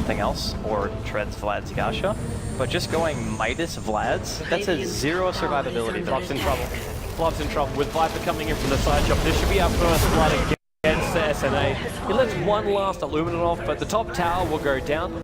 something else, or treads Vlad's Yasha. But just going Midas Vlad's, that's a 0 survivability. Fluff's in trouble. Fluff's in trouble with Viper coming in from the side shop. This should be our first blood against the SNA. He lets one last Illuminate off, but the top tower will go down.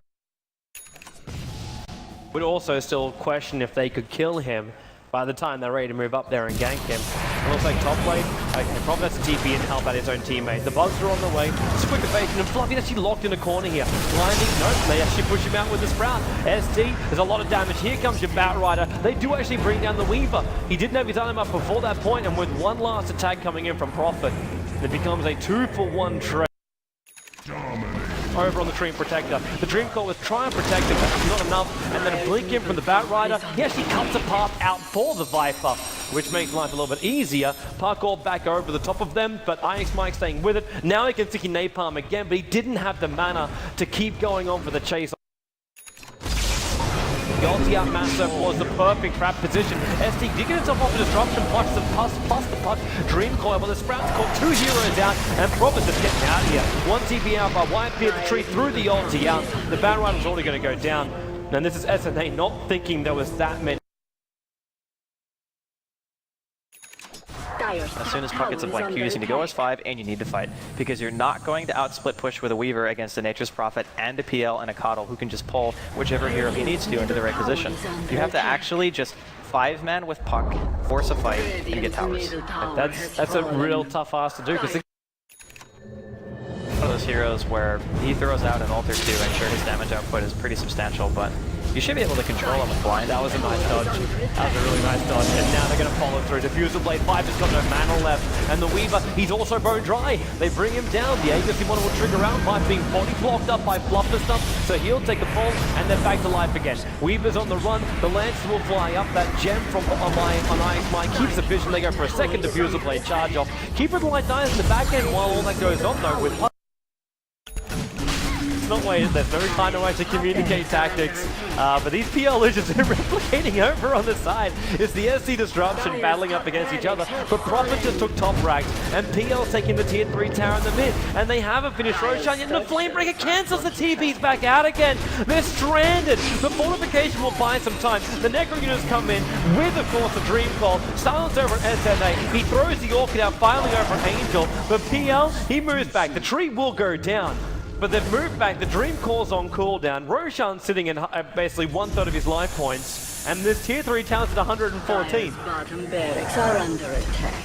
Would also still question if they could kill him by the time they're ready to move up there and gank him. It looks like top lane. Okay, Prophet has to TP and help out his own teammate. The bugs are on the way. It's a quick evasion, and Fluffy actually locked in a corner here. Blinding, nope, they actually push him out with the Sprout. ST, there's a lot of damage. Here comes your Batrider. They do actually bring down the Weaver. He didn't have his item up before that point, and with one last attack coming in from Prophet, it becomes a 2-for-1 trade. Over on the Dream Protector. The Dream Core was trying to protect him, but not enough. And then a blink in from the Batrider. He actually cuts a path out for the Viper, which makes life a little bit easier. Parkour back over the top of them, but Onyx Mike staying with it. Now he can sticky Napalm again, but he didn't have the mana to keep going on for the chase. The ulti out Massive was the perfect trap position. ST did get himself off a disruption, plus the punch. Dream Coil, but the Sprouts caught 2 heroes out, and Prophet just getting out of here. One TP out by Whitebeard, the tree through the ulti out. The Batrider's already going to go down. And this is SNA not thinking there was that many. As soon as pockets of blank, you just need to go as 5 and you need to fight, because you're not going to outsplit push with a Weaver against a Nature's Prophet and a PL and a Coddle who can just pull whichever hero he needs to into the right position. You have to actually just 5-man with Puck, force a fight, and get towers. That's a real tough ask to do, because one of those heroes where he throws out an ult or two, and sure, his damage output is pretty substantial, but you should be able to control him with blind. That was a nice dodge. That was a really nice dodge. And now they're going to follow through. Diffuser Blade 5 has got no mana left. And the Weaver, he's also bone dry. They bring him down. The Aegis one will trigger out by being body blocked up by Fluff and stuff. So he'll take the fall, and they're back to life again. Weaver's on the run. The Lance will fly up. That gem from on Onyx Mine keeps the vision. They go for a second Diffuser Blade charge off. Keeper the Light dies in the back end while all that goes on, though, with not ways, there's no kind of way to communicate tactics, but these PL Legends are replicating over on the side. It's the SC Disruption battling up against each other, but Prophet just took top rack, and PL's taking the tier 3 tower in the mid, and they haven't finished Roshan yet, and the Flamebreaker cancels the TPs back out again. They're stranded. The fortification will buy some time. The Necro units come in with, of course, the Dream Call. Silence over at SNA. He throws the Orchid out, finally over an Angel, but PL, he moves back. The tree will go down. But they've moved back. The Dream Core's on cooldown. Roshan's sitting in basically 1/3 of his life points. And this tier 3 town's at 114.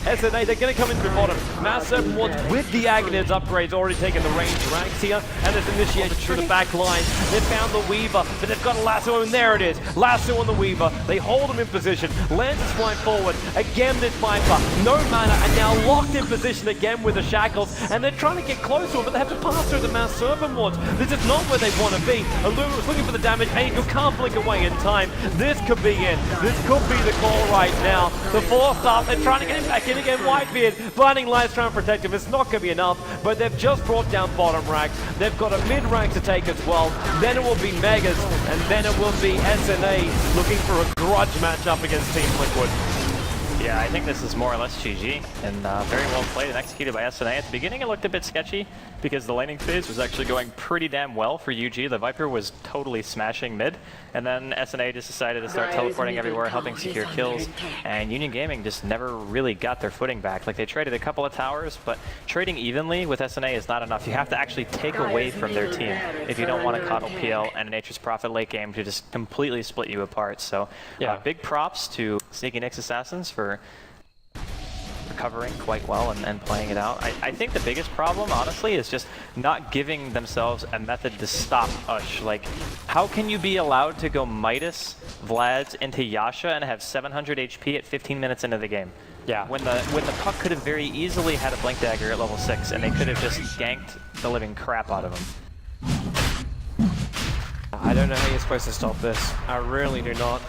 SNA, they're going to come in through bottom. Mass Serpent Wards with the Aghanim's upgrades already taken the range ranks here. And there's initiated through the back line. They found the Weaver, but they've got a lasso, and there it is. Lasso on the Weaver. They hold him in position. Lance is flying forward. Again, this Viper. No mana, and now locked in position again with the Shackles. And they're trying to get close to him, but they have to pass through the Mass Serpent Wards. This is not where they want to be. Illumina's looking for the damage. Angel can't blink away in time. This could be it. This could be the call right now. The 4-star, they're trying to get him back in again. Whitebeard, Blinding Light's trying to protect him. It's not going to be enough, but they've just brought down bottom ranks. They've got a mid rank to take as well. Then it will be Megas, and then it will be SNA looking for a grudge matchup against Team Liquid. Yeah, I think this is more or less GG, and very well played and executed by SNA. At the beginning it looked a bit sketchy, because the laning phase was actually going pretty damn well for UG. The Viper was totally smashing mid, and then SNA just decided to start teleporting everywhere, helping secure kills, and Union Gaming just never really got their footing back. Like, they traded a couple of towers, but trading evenly with SNA is not enough. You have to actually take away from their team if you don't want to Coddle PL and a Nature's Prophet late game to just completely split you apart. So big props to Sneaky Nyx Assassins for recovering quite well and playing it out. I think the biggest problem, honestly, is just not giving themselves a method to stop Ush. Like, how can you be allowed to go Midas, Vlad's into Yasha and have 700 HP at 15 minutes into the game? Yeah. When the Puck could have very easily had a Blink Dagger at level 6, and they could have just ganked the living crap out of him. I don't know how you're supposed to stop this. I really do not.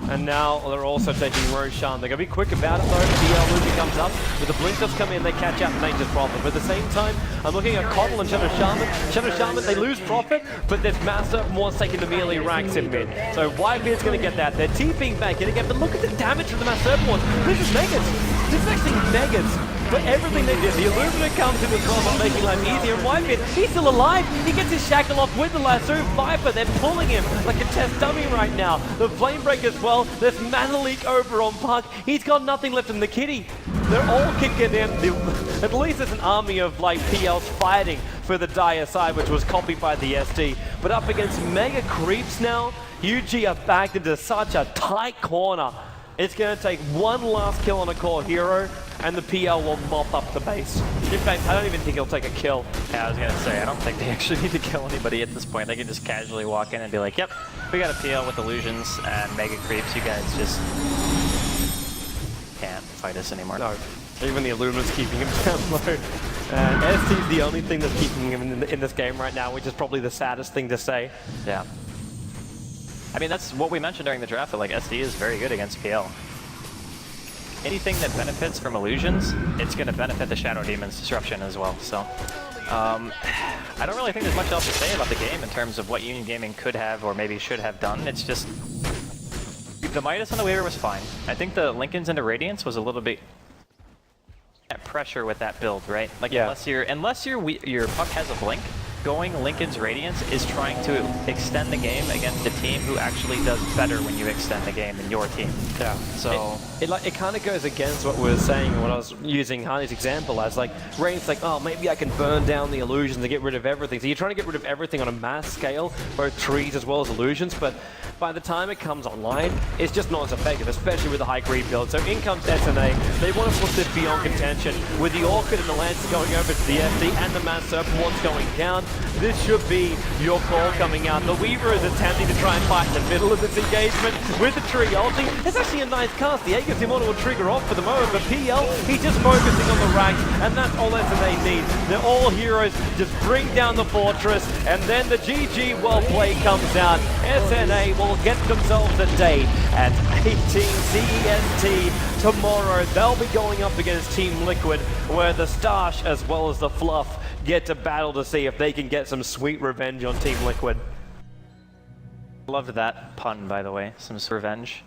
And now they're also taking Roshan. They're going to be quick about it though. DL Luigi comes up. With the blink does come in, they catch out Nature's Prophet. But at the same time, I'm looking at Coddle and Shadow Shaman. Shadow Shaman, they lose Prophet, but there's Master Mor's taking the melee ranks in mid. So Whitebeard's going to get that. They're TPing back in again, but look at the damage from the Master Mor's. This is Megas. This is actually Megas. But everything they did, the Illumina comes in as well, not making life easier. And Whitebeard, he's still alive. He gets his shackle off with the lasso. Viper, they're pulling him like a test dummy right now. The Flamebreak as well. There's Mana Leak over on Puck. He's got nothing left in the kitty. They're all kicking in. At least there's an army of like PLs fighting for the dire side, which was copied by the SD. But up against mega creeps now, UG are backed into such a tight corner. It's going to take one last kill on a core hero, and the PL will mop up the base. In fact, I don't even think he'll take a kill. Yeah, I was going to say, I don't think they actually need to kill anybody at this point. They can just casually walk in and be like, yep, we got a PL with illusions and mega creeps. You guys just can't fight us anymore. No, even the Illumina's keeping him down low. And ST's the only thing that's keeping him in this game right now, which is probably the saddest thing to say. Yeah. I mean, that's what we mentioned during the draft, that like SD is very good against PL. Anything that benefits from illusions, it's going to benefit the Shadow Demon's disruption as well. So, I don't really think there's much else to say about the game in terms of what Union Gaming could have or maybe should have done. It's just, the Midas on the Weaver was fine. I think the Linken's into Radiance was a little bit at pressure with that build, right? Like, yeah. unless your Puck has a blink, going Linken's Radiance is trying to extend the game against a team who actually does better when you extend the game than your team. Yeah. So it kind of goes against what we were saying when I was using Harney's example as like Rain's like, oh, maybe I can burn down the illusions to get rid of everything. So you're trying to get rid of everything on a mass scale, both trees as well as illusions, but by the time it comes online, it's just not as effective, especially with the high creep build. So in comes SNA. They want to push this beyond contention. With the Orchid and the Lancer going over to the FD and the Mass Serpent Ward's going down, this should be your call coming out. The Weaver is attempting to try and fight in the middle of this engagement with the tree ulti. It's actually a nice cast. The Aegis Immortal will trigger off for the moment, but PL, he's just focusing on the ranks, and that's all SNA need. They're all heroes. Just bring down the fortress, and then the GG well played comes out. SNA will get themselves a date at 18 CEST tomorrow. They'll be going up against Team Liquid, where the Stash as well as the Fluff get to battle to see if they can get some sweet revenge on Team Liquid. loved that pun, by the way, some revenge.